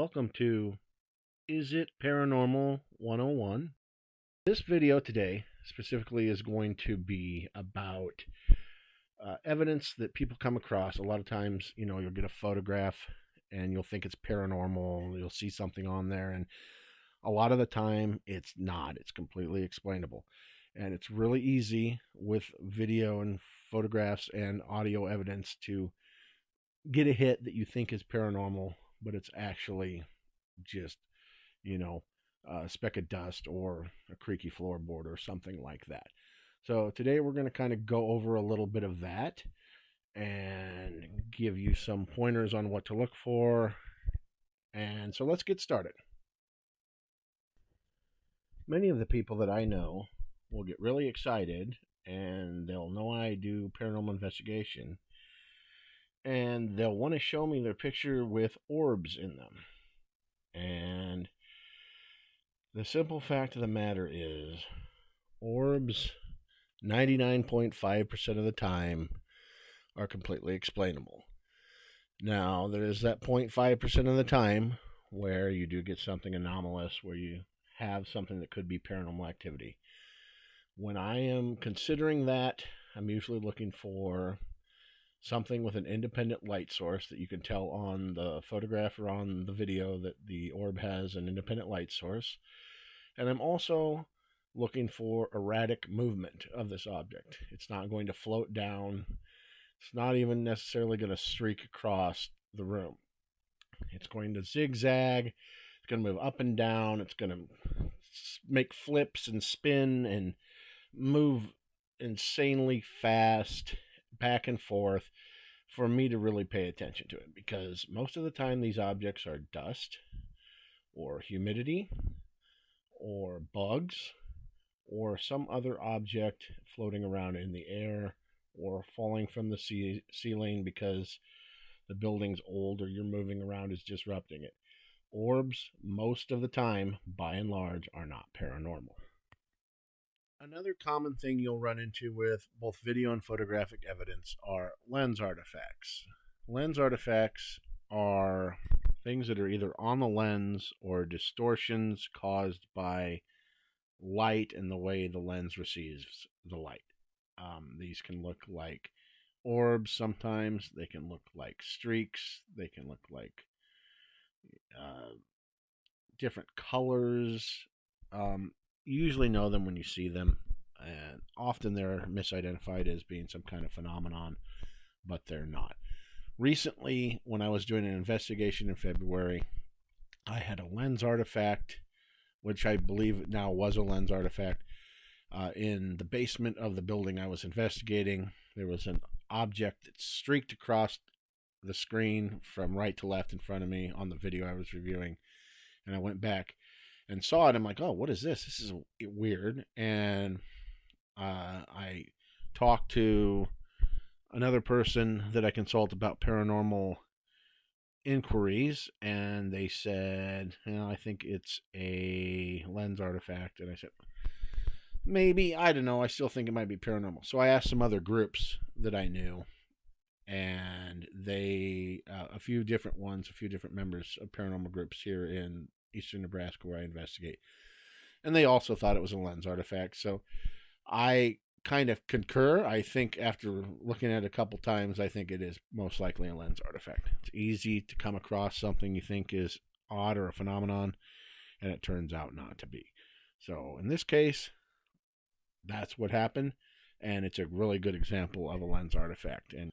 welcome to Is It Paranormal 101? This video today specifically is going to be about evidence that people come across. A lot of times, you'll get a photograph and you'll think it's paranormal. You'll see something on there, and a lot of the time it's not. It's completely explainable. And it's really easy with video and photographs and audio evidence to get a hit that you think is paranormal, but it's actually just, a speck of dust or a creaky floorboard or something like that. So today we're going to kind of go over a little bit of that and give you some pointers on what to look for. And so let's get started. Many of the people that I know will get really excited and they'll know I do paranormal investigation, and they'll want to show me their picture with orbs in them. And the simple fact of the matter is, orbs 99.5% of the time are completely explainable. Now, there is that 0.5% of the time where you do get something anomalous, where you have something that could be paranormal activity. When I am considering that, I'm usually looking for something with an independent light source that you can tell on the photograph or on the video that the orb has an independent light source. And I'm also looking for erratic movement of this object. It's not going to float down. It's not even necessarily going to streak across the room. It's going to zigzag. It's going to move up and down. It's going to make flips and spin and move insanely fast back and forth for me to really pay attention to it, because most of the time these objects are dust or humidity or bugs or some other object floating around in the air or falling from the ceiling because the building's old or you're moving around is disrupting it. Orbs, most of the time, by and large, are not paranormal. Another common thing you'll run into with both video and photographic evidence are lens artifacts. Lens artifacts are things that are either on the lens or distortions caused by light and the way the lens receives the light. These can look like orbs sometimes. They can look like streaks. They can look like different colors. You usually know them when you see them, and often they're misidentified as being some kind of phenomenon, but they're not. Recently, when I was doing an investigation in February, I had a lens artifact, which I believe now was a lens artifact, in the basement of the building I was investigating. There was an object that streaked across the screen from right to left in front of me on the video I was reviewing, and I went back and saw it. I'm like, oh, what is this? This is weird. And I talked to another person that I consult about paranormal inquiries, and they said, I think it's a lens artifact. And I said, maybe, I don't know. I still think it might be paranormal. So I asked some other groups that I knew, and they, a few different members of paranormal groups here in eastern Nebraska where I investigate, and they also thought it was a lens artifact. So I kind of concur. I think after looking at it a couple times, I think it is most likely a lens artifact. It's easy to come across something you think is odd or a phenomenon, and it turns out not to be. So in this case, that's what happened, and it's a really good example of a lens artifact. And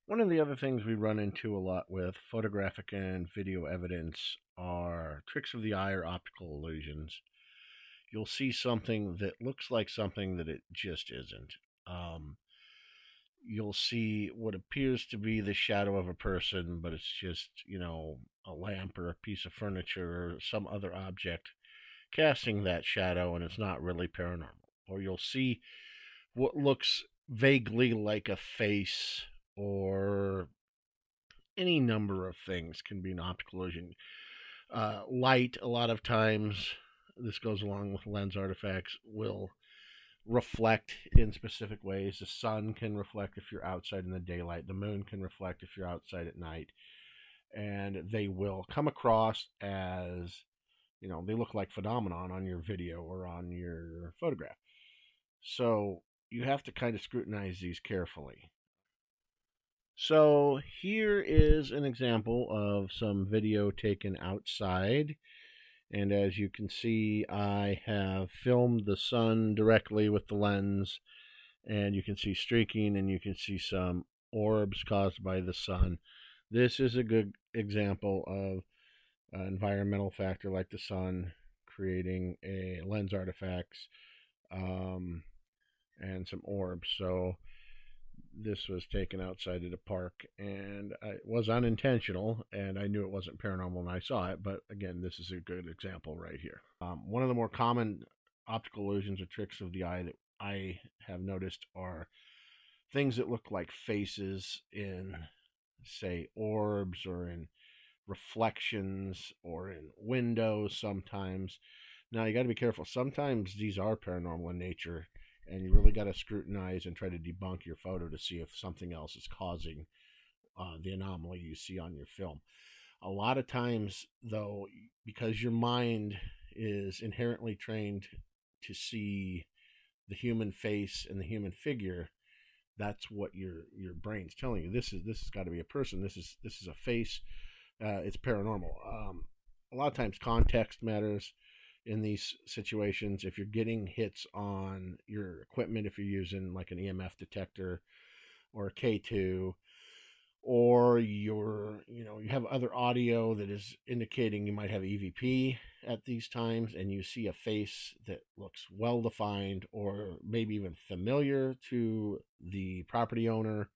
one of the other things we run into a lot with photographic and video evidence are tricks of the eye or optical illusions. You'll see something that looks like something that it just isn't. You'll see what appears to be the shadow of a person, but it's just, a lamp or a piece of furniture or some other object casting that shadow, and it's not really paranormal. Or you'll see what looks vaguely like a face, or any number of things can be an optical illusion. Light, a lot of times, this goes along with lens artifacts, will reflect in specific ways. The sun can reflect if you're outside in the daylight. The moon can reflect if you're outside at night. and they will come across as, they look like phenomenon on your video or on your photograph. So you have to kind of scrutinize these carefully. So here is an example of some video taken outside. And as you can see, I have filmed the sun directly with the lens, and you can see streaking and you can see some orbs caused by the sun. This is a good example of an environmental factor like the sun creating a lens artifacts, and some orbs. So this was taken outside of the park, and it was unintentional, and I knew it wasn't paranormal when I saw it, but again, this is a good example right here. One of the more common optical illusions or tricks of the eye that I have noticed are things that look like faces in, say, orbs or in reflections or in windows sometimes. Now, you got to be careful. Sometimes these are paranormal in nature, and you really got to scrutinize and try to debunk your photo to see if something else is causing the anomaly you see on your film. A lot of times, though, because your mind is inherently trained to see the human face and the human figure, that's what your brain's telling you. This has got to be a person. This is a face. It's paranormal. A lot of times, context matters in these situations. If you're getting hits on your equipment, if you're using like an EMF detector or a K2, or you have other audio that is indicating you might have EVP at these times, and you see a face that looks well defined or maybe even familiar to the property owner,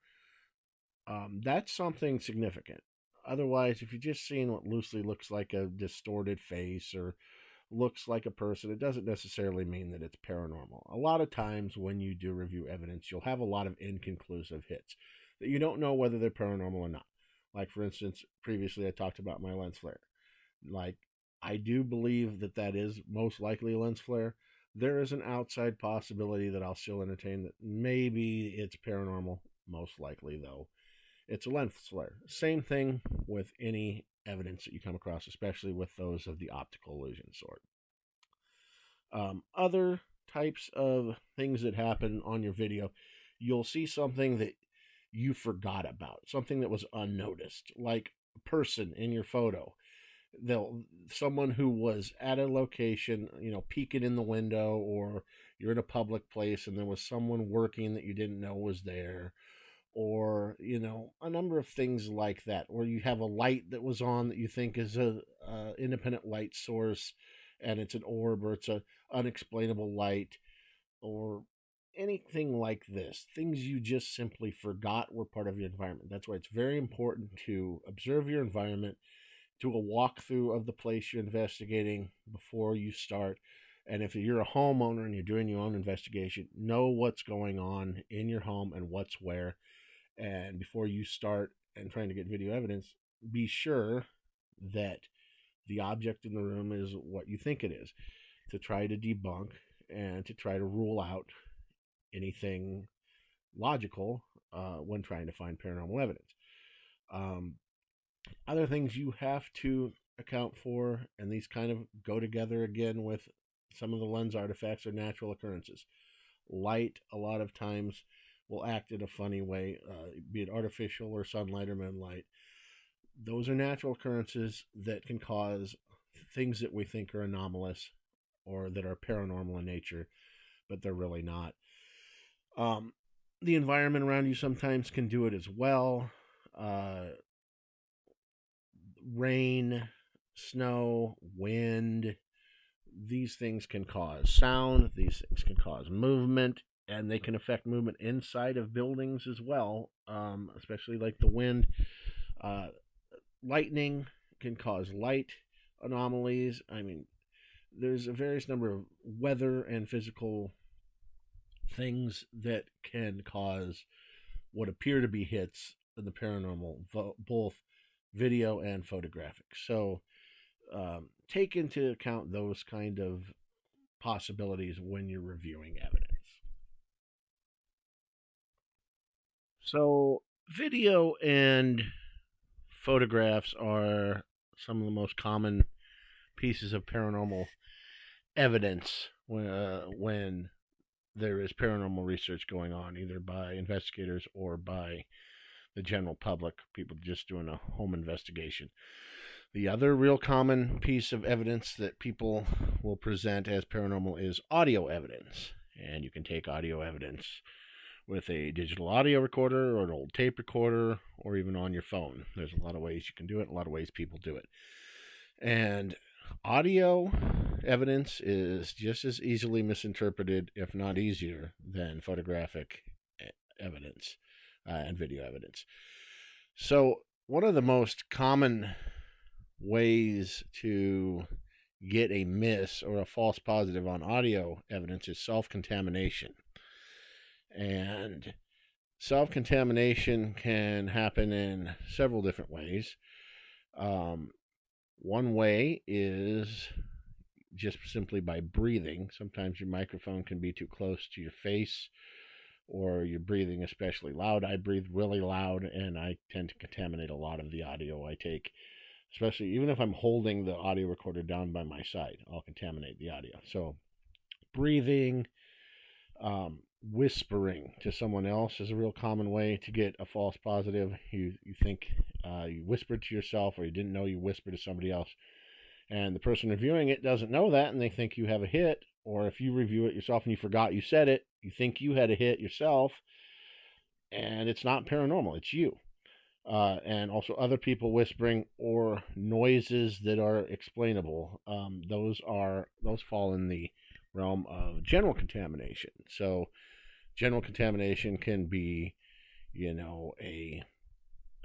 that's something significant. Otherwise, if you're just seeing what loosely looks like a distorted face or looks like a person, it doesn't necessarily mean that it's paranormal. A lot of times when you do review evidence, you'll have a lot of inconclusive hits that you don't know whether they're paranormal or not. Like, for instance, previously I talked about my lens flare. Like, I do believe that is most likely a lens flare. There is an outside possibility that I'll still entertain that maybe it's paranormal. Most likely, though, it's a lens flare. Same thing with any evidence that you come across, especially with those of the optical illusion sort. Other types of things that happen on your video, you'll see something that you forgot about, something that was unnoticed, like a person in your photo. Someone who was at a location, peeking in the window, or you're in a public place and there was someone working that you didn't know was there, or a number of things like that, or you have a light that was on that you think is a independent light source and it's an orb, or it's a unexplainable light, or anything like this. Things you just simply forgot were part of your environment. That's why it's very important to observe your environment, do a walkthrough of the place you're investigating before you start. And if you're a homeowner and you're doing your own investigation, know what's going on in your home and what's where. And before you start and trying to get video evidence, be sure that the object in the room is what you think it is, to try to debunk and to try to rule out anything logical when trying to find paranormal evidence. Other things you have to account for, and these kind of go together again with some of the lens artifacts, are natural occurrences. Light, a lot of times, will act in a funny way, be it artificial or sunlight or moonlight. Those are natural occurrences that can cause things that we think are anomalous or that are paranormal in nature, but they're really not. The environment around you sometimes can do it as well. Rain, snow, wind, these things can cause sound, these things can cause movement, and they can affect movement inside of buildings as well, especially like the wind. Lightning can cause light anomalies. I mean, there's a various number of weather and physical things that can cause what appear to be hits in the paranormal, both video and photographic. So take into account those kind of possibilities when you're reviewing evidence. So video and photographs are some of the most common pieces of paranormal evidence when there is paranormal research going on, either by investigators or by the general public, people just doing a home investigation. The other real common piece of evidence that people will present as paranormal is audio evidence. And you can take audio evidence with a digital audio recorder or an old tape recorder or even on your phone. There's a lot of ways you can do it, a lot of ways people do it. And audio evidence is just as easily misinterpreted, if not easier, than photographic evidence and video evidence. So one of the most common ways to get a miss or a false positive on audio evidence is self-contamination. And self-contamination can happen in several different ways. One way is just simply by breathing. Sometimes your microphone can be too close to your face, or you're breathing especially loud. I breathe really loud, and I tend to contaminate a lot of the audio I take, especially even if I'm holding the audio recorder down by my side, I'll contaminate the audio. So breathing, whispering to someone else is a real common way to get a false positive. You think you whispered to yourself, or you didn't know you whispered to somebody else, and the person reviewing it doesn't know that, and they think you have a hit. Or if you review it yourself and you forgot you said it, you think you had a hit yourself, and it's not paranormal, it's you. And also other people whispering or noises that are explainable. Those fall in the realm of general contamination. So general contamination can be, a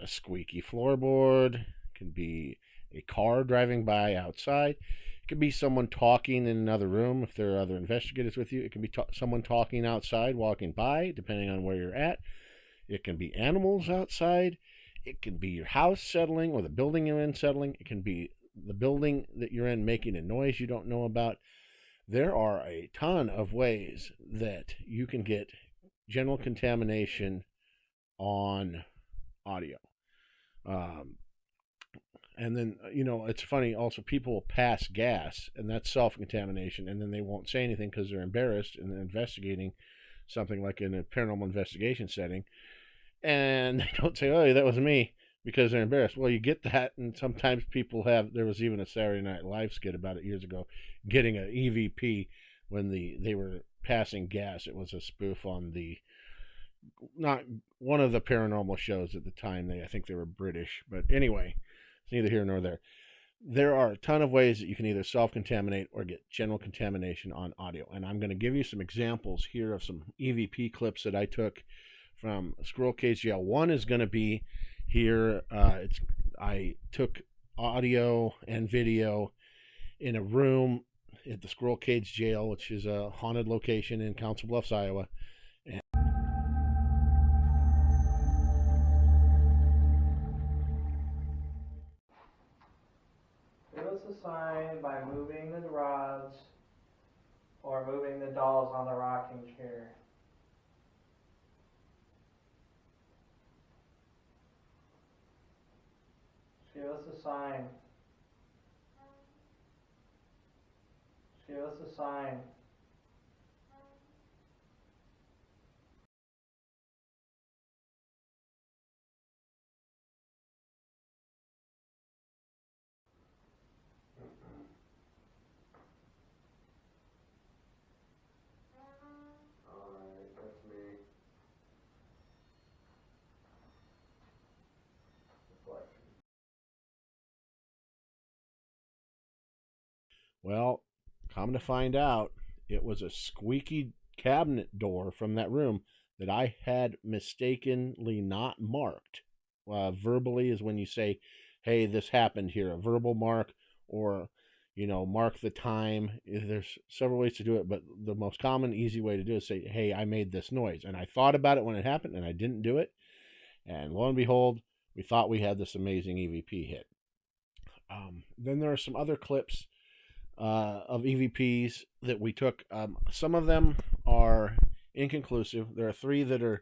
squeaky floorboard, can be a car driving by outside. It could be someone talking in another room if there are other investigators with you. It can be someone talking outside, walking by, depending on where you're at. It can be animals outside. It can be your house settling or the building you're in settling. It can be the building that you're in making a noise you don't know about. There are a ton of ways that you can get general contamination on audio. And then, it's funny also, people will pass gas, and that's self-contamination, and then they won't say anything because they're embarrassed and they're investigating something like in a paranormal investigation setting. And they don't say, oh, that was me, because they're embarrassed. Well, you get that, and sometimes people there was even a Saturday Night Live skit about it years ago, getting an EVP when they were passing gas. It was a spoof on not one of the paranormal shows at the time. I think they were British. But anyway, it's neither here nor there. There are a ton of ways that you can either self-contaminate or get general contamination on audio. And I'm going to give you some examples here of some EVP clips that I took from Squirrel Cage Jail. One is going to be here. I took audio and video in a room at the Squirrel Cage Jail, which is a haunted location in Council Bluffs, Iowa. Give us a sign by moving the rods or moving the dolls on the rocking chair. Give us a sign. Give us a sign. Alright, that's me. Reflection. Well, come to find out, it was a squeaky cabinet door from that room that I had mistakenly not marked. Verbally is when you say, hey, this happened here, a verbal mark, or, mark the time. There's several ways to do it, but the most common, easy way to do it is say, hey, I made this noise. And I thought about it when it happened, and I didn't do it. And lo and behold, we thought we had this amazing EVP hit. Then there are some other clips of EVPs that we took. Some of them are inconclusive. There are 3 that are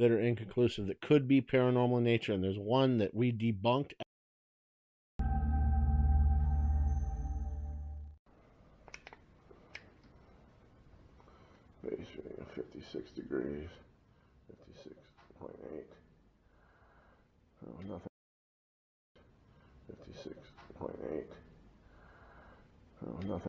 inconclusive that could be paranormal in nature, and there's one that we debunked 56 degrees, 56.8. Oh, nothing. 56.8. Oh, nothing.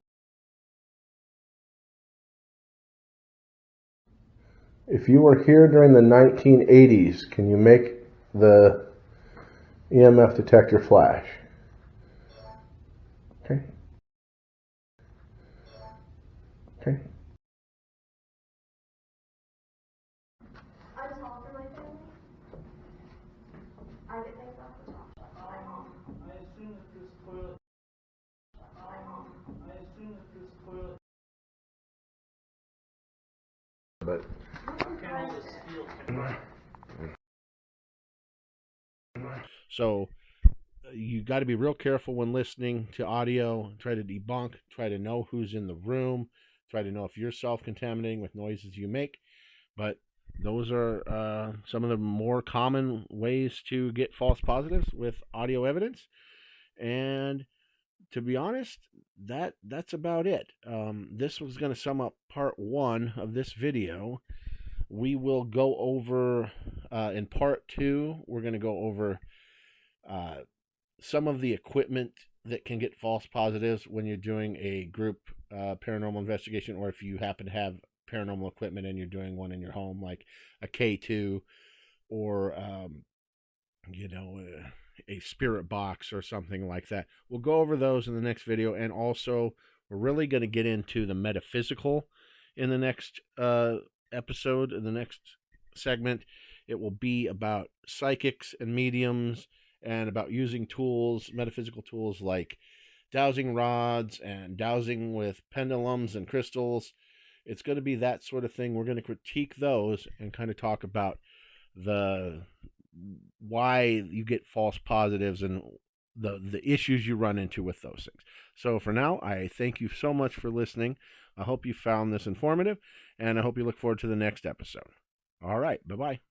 If you were here during the 1980s, can you make the EMF detector flash? Okay. Okay. I'm tall for my family. I get things off the top. My mom. I assume that this toilet. My mom. I assume that this toilet. But Can all this steel can. so you got to be real careful when listening to audio. Try to debunk. Try to know who's in the room. Try to know if you're self-contaminating with noises you make. But those are some of the more common ways to get false positives with audio evidence. And to be honest, that's about it. This was going to sum up part 1 of this video. We will go over in part 2. We're going to go over some of the equipment that can get false positives when you're doing a group paranormal investigation, or if you happen to have paranormal equipment and you're doing one in your home, like a K2 or a spirit box or something like that. We'll go over those in the next video, and also we're really going to get into the metaphysical in the next episode, in the next segment. It will be about psychics and mediums, and about using tools, metaphysical tools like dowsing rods and dowsing with pendulums and crystals. It's going to be that sort of thing. We're going to critique those and kind of talk about why you get false positives and the issues you run into with those things. So for now, I thank you so much for listening. I hope you found this informative, and I hope you look forward to the next episode. All right, bye-bye.